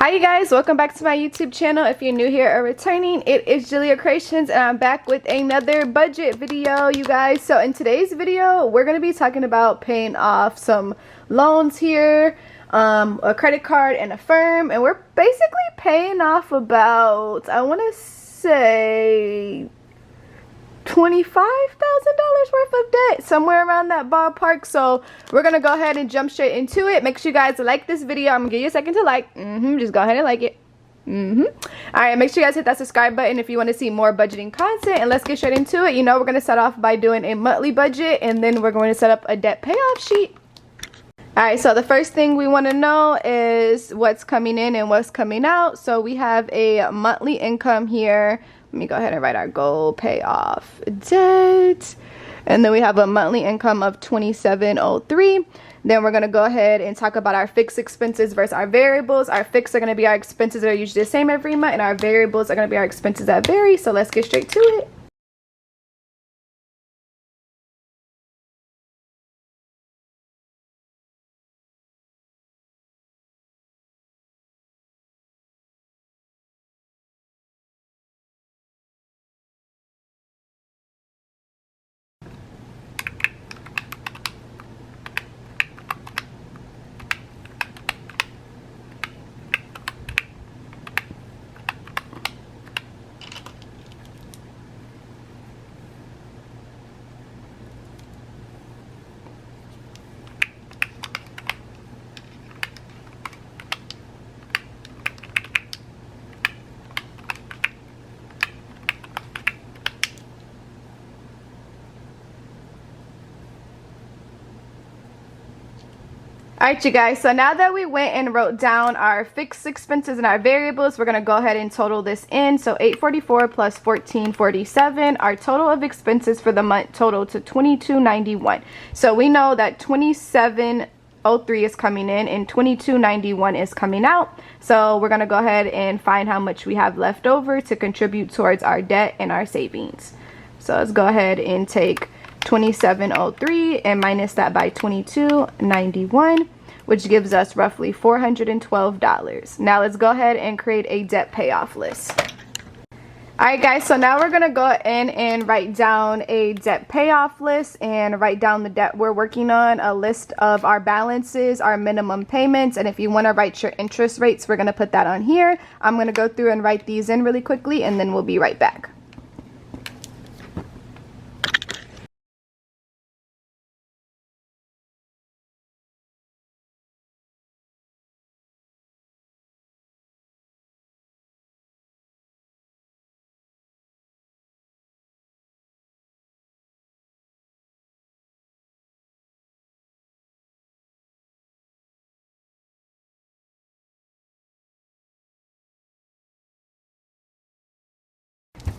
Hi you guys, welcome back to my YouTube channel. If you're new here or returning, it is Julia Creations and I'm back with another budget video, you guys. So in today's video, we're going to be talking about paying off some loans here, a credit card and Affirm, and we're basically paying off about, I want to say $25,000 worth of debt, somewhere around that ballpark. So we're gonna go ahead and jump straight into it. Make sure you guys like this video. I'm gonna give you a second to like. Just go ahead and like it. All right, make sure you guys hit that subscribe button if you want to see more budgeting content, and let's get straight into it. You know, we're gonna start off by doing a monthly budget, and then we're going to set up a debt payoff sheet. All right, so the first thing we want to know is what's coming in and what's coming out. So we have a monthly income here. Let me go ahead and write our goal, pay off debt. And then we have a monthly income of $27.03. Then we're going to go ahead and talk about our fixed expenses versus our variables. Our fixed are going to be our expenses that are usually the same every month, and our variables are going to be our expenses that vary. So let's get straight to it. Alright you guys, so now that we went and wrote down our fixed expenses and our variables, we're going to go ahead and total this in. So $844 plus $1447, our total of expenses for the month total to $2291. So we know that $27.03 is coming in and $2291 is coming out. So we're going to go ahead and find how much we have left over to contribute towards our debt and our savings. So let's go ahead and take $27.03 and minus that by $2291, which gives us roughly $412. Now let's go ahead and create a debt payoff list. Alright guys, so now we're going to go in and write down a debt payoff list and write down the debt we're working on, a list of our balances, our minimum payments, and if you want to write your interest rates, we're going to put that on here. I'm going to go through and write these in really quickly and then we'll be right back.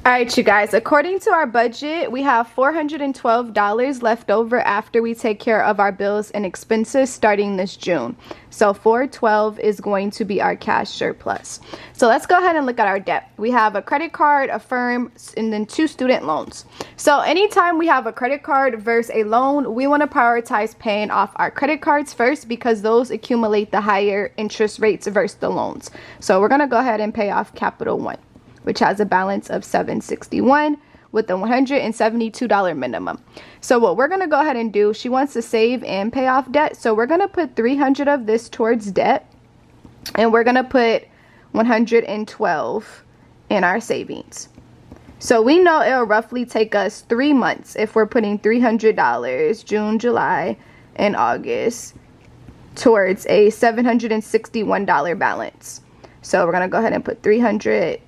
Alright you guys, according to our budget, we have $412 left over after we take care of our bills and expenses starting this June. So $412 is going to be our cash surplus. So let's go ahead and look at our debt. We have a credit card, Affirm, and then 2 student loans. So anytime we have a credit card versus a loan, we want to prioritize paying off our credit cards first because those accumulate the higher interest rates versus the loans. So we're going to go ahead and pay off Capital One, which has a balance of $761 with a $172 minimum. So what we're going to go ahead and do, she wants to save and pay off debt. So we're going to put $300 of this towards debt, and we're going to put $112 in our savings. So we know it'll roughly take us 3 months if we're putting $300 June, July, and August towards a $761 balance. So we're going to go ahead and put 300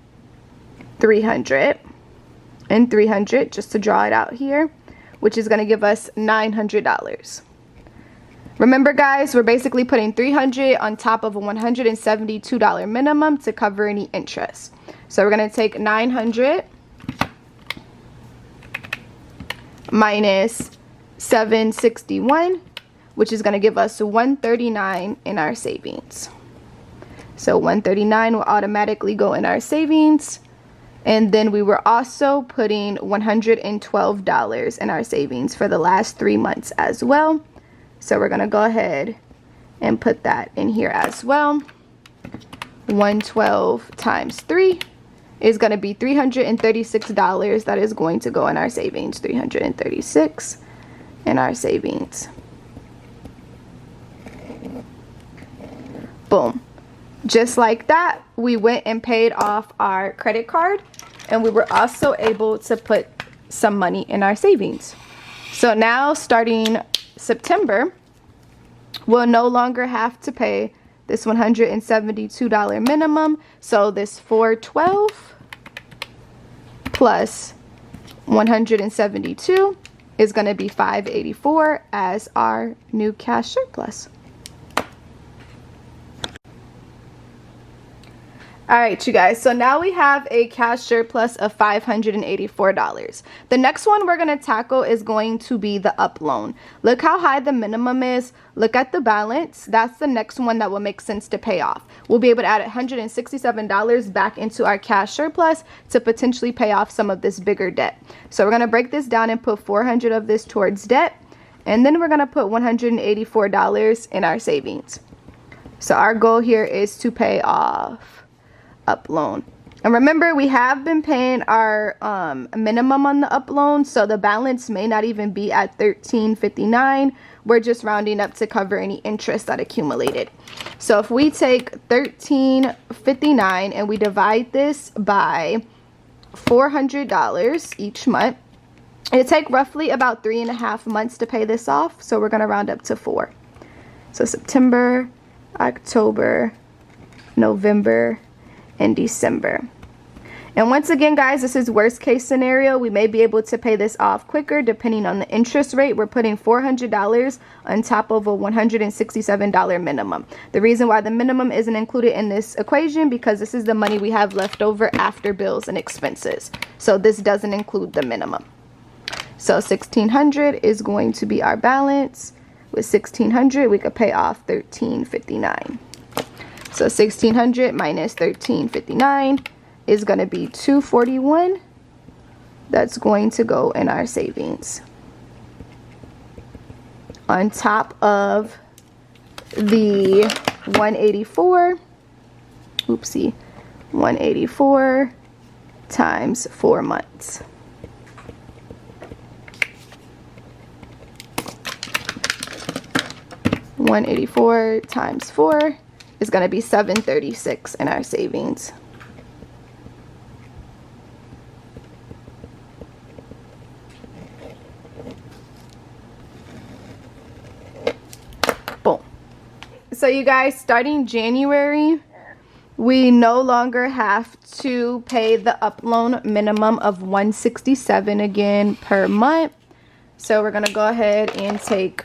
and 300 just to draw it out here, which is going to give us $900. Remember guys, we're basically putting 300 on top of a $172 minimum to cover any interest. So we're going to take 900 minus 761, which is going to give us 139 in our savings. So 139 will automatically go in our savings. And then we were also putting $112 in our savings for the last 3 months as well. So we're going to go ahead and put that in here as well. 112 times 3 is going to be $336 that is going to go in our savings. 336 in our savings. Boom. Just like that, we went and paid off our credit card, and we were also able to put some money in our savings. So now starting September, we'll no longer have to pay this $172 minimum. So this $412 plus 172 is going to be $584 as our new cash surplus. All right, you guys, so now we have a cash surplus of $584. The next one we're going to tackle is going to be the up loan. Look how high the minimum is. Look at the balance. That's the next one that will make sense to pay off. We'll be able to add $167 back into our cash surplus to potentially pay off some of this bigger debt. So we're going to break this down and put $400 of this towards debt, and then we're going to put $184 in our savings. So our goal here is to pay off up loan. And remember, we have been paying our minimum on the up loan, so the balance may not even be at $13.59. We're just rounding up to cover any interest that accumulated. So if we take $13.59 and we divide this by $400 each month, it'll take roughly about 3.5 months to pay this off, so we're going to round up to 4. So September, October, November, and December. And once again, guys, this is worst case scenario. We may be able to pay this off quicker depending on the interest rate. We're putting $400 on top of a $167 minimum. The reason why the minimum isn't included in this equation, because this is the money we have left over after bills and expenses. So this doesn't include the minimum. So $1,600 is going to be our balance. With $1,600, we could pay off $13.59. So $1,600 minus $13.59 is going to be $241. That's going to go in our savings, on top of the 184 times 4 months. $184 times 4 is going to be $736 in our savings. Boom. So you guys, starting January, we no longer have to pay the up loan minimum of $167 again per month. So we're going to go ahead and take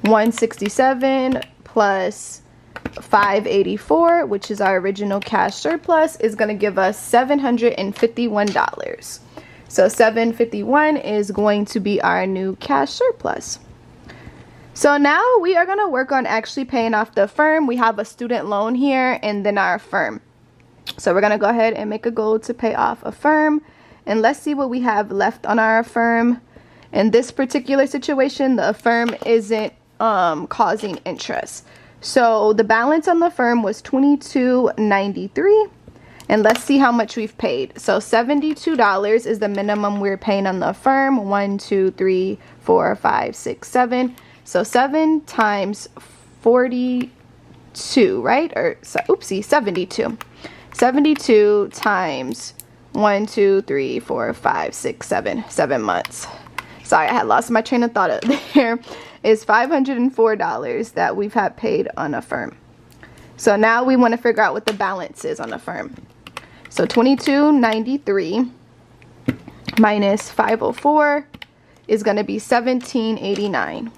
$167 plus $584, which is our original cash surplus, is going to give us $751. So $751 is going to be our new cash surplus. So now we are going to work on actually paying off the affirm. We have a student loan here and then our affirm. So we're going to go ahead and make a goal to pay off affirm, and let's see what we have left on our affirm. In this particular situation, the affirm isn't causing interest. So the balance on the firm was $22.93, and let's see how much we've paid. So $72 is the minimum we're paying on the firm. 1, 2, 3, 4, 5, 6, 7. So 7 times 42, right? Or so, oopsie, 72. 72 times 1, 2, 3, 4, 5, 6, 7. 7 months. Sorry, I had lost my train of thought up there. Is $504 that we've had paid on a firm. So now we want to figure out what the balance is on a firm. So $22.93 minus $504 is going to be $17.89.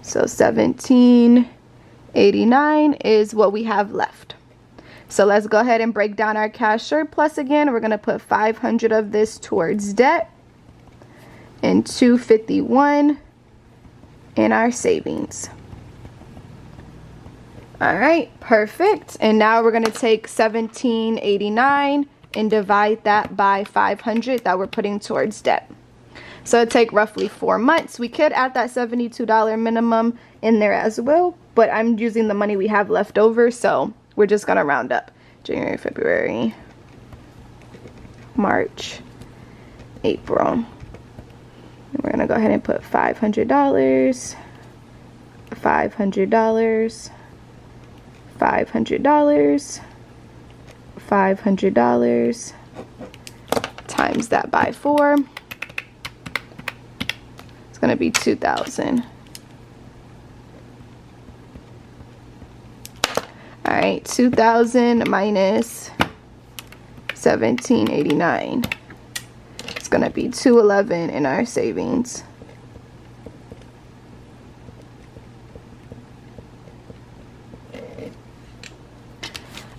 So $17.89 is what we have left. So let's go ahead and break down our cash surplus again. We're going to put $500 of this towards debt and $251 in our savings. All right, perfect. And now we're going to take $17.89 and divide that by $500 that we're putting towards debt. So it'd take roughly 4 months. We could add that $72 minimum in there as well, but I'm using the money we have left over, so we're just gonna round up. January, February, March, April. And we're gonna go ahead and put $500, $500, $500, $500, times that by 4. It's gonna be 2,000. All right, 2,000 minus 1,789. It's gonna be 211 in our savings.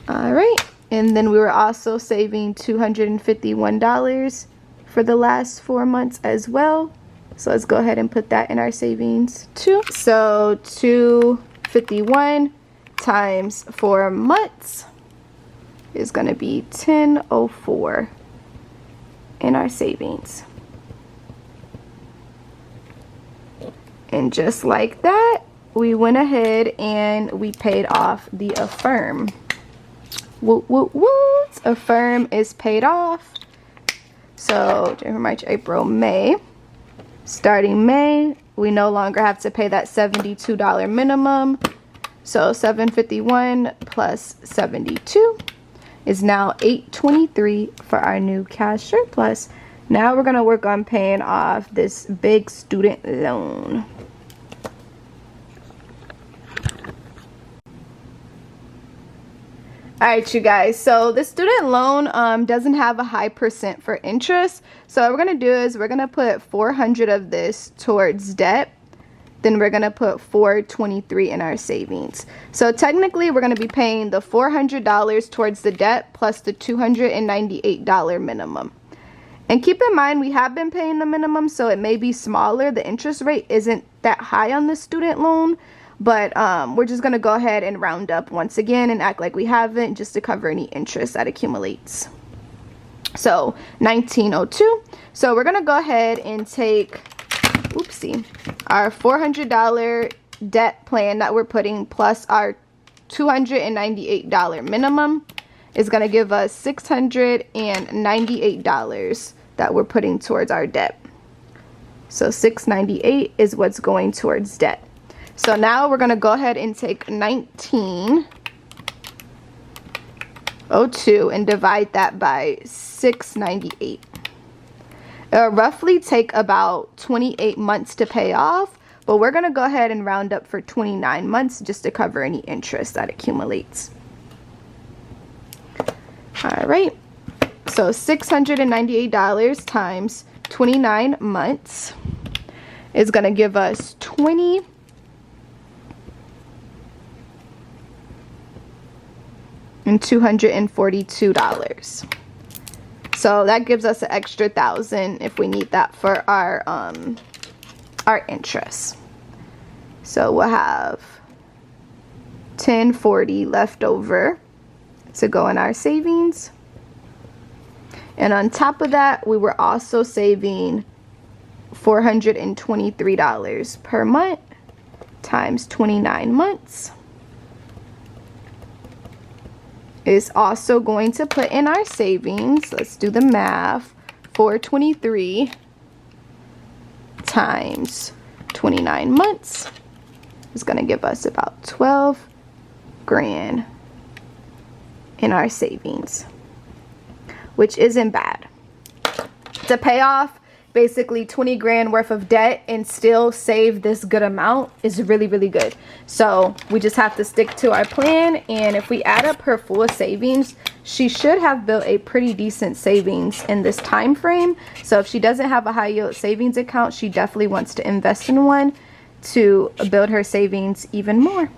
All right, and then we were also saving $251 for the last 4 months as well. So let's go ahead and put that in our savings too. So 251 times 4 months is going to be 1004 in our savings. And just like that, we went ahead and we paid off the affirm. Woot, woot, woot. Affirm is paid off. So January, March, April, May. Starting May, we no longer have to pay that $72 minimum. So 751 plus 72 is now 823 for our new cash surplus. Now we're going to work on paying off this big student loan. Alright, you guys, so the student loan doesn't have a high percent for interest. So what we're going to do is we're going to put 400 of this towards debt. Then we're going to put 423 in our savings. So technically we're going to be paying the $400 towards the debt plus the $298 minimum. And keep in mind, we have been paying the minimum, so it may be smaller. The interest rate isn't that high on the student loan. But we're just going to go ahead and round up once again and act like we haven't, just to cover any interest that accumulates. So 1902. So we're going to go ahead and take, oopsie, our $400 debt plan that we're putting plus our $298 minimum is going to give us $698 that we're putting towards our debt. So $698 is what's going towards debt. So now we're going to go ahead and take 1902 and divide that by 698. It'll roughly take about 28 months to pay off, but we're going to go ahead and round up for 29 months just to cover any interest that accumulates. All right, so $698 times 29 months is going to give us $2,242. So that gives us an extra $1,000 if we need that for our interest. So we'll have $1,040 left over to go in our savings. And on top of that, we were also saving $423 per month times 29 months. Is also going to put in our savings. Let's do the math. 423 times 29 months is going to give us about 12 grand in our savings, which isn't bad. To pay off basically 20 grand worth of debt and still save this good amount is really, really good. So we just have to stick to our plan, and if we add up her full savings, she should have built a pretty decent savings in this time frame. So if she doesn't have a high yield savings account, she definitely wants to invest in one to build her savings even more.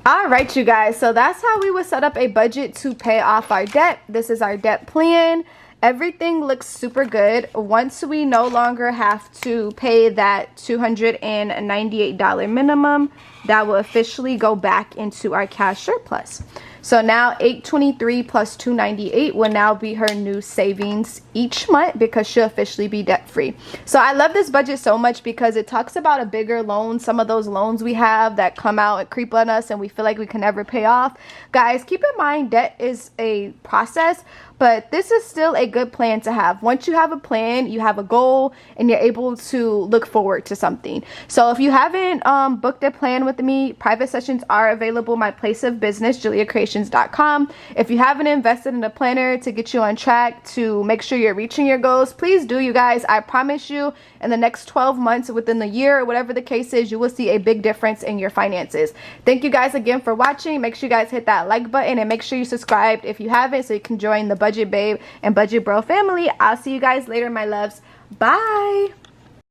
All right, you guys, so that's how we would set up a budget to pay off our debt. This is our debt plan. Everything looks super good. Once we no longer have to pay that $298 minimum, that will officially go back into our cash surplus. So now $823 plus $298 will now be her new savings each month because she'll officially be debt free. So I love this budget so much because it talks about a bigger loan, some of those loans we have that come out and creep on us and we feel like we can never pay off. Guys, keep in mind debt is a process, but this is still a good plan to have. Once you have a plan, you have a goal, and you're able to look forward to something. So if you haven't booked a plan with me, private sessions are available. My place of business, juliacreations.com. If you haven't invested in a planner to get you on track to make sure you're reaching your goals, please do, you guys. I promise you, in the next 12 months, within the year, whatever the case is, you will see a big difference in your finances. Thank you guys again for watching. Make sure you guys hit that like button and make sure you subscribed if you haven't so you can join the Budget Babe and Budget Bro family. I'll see you guys later, my loves. Bye.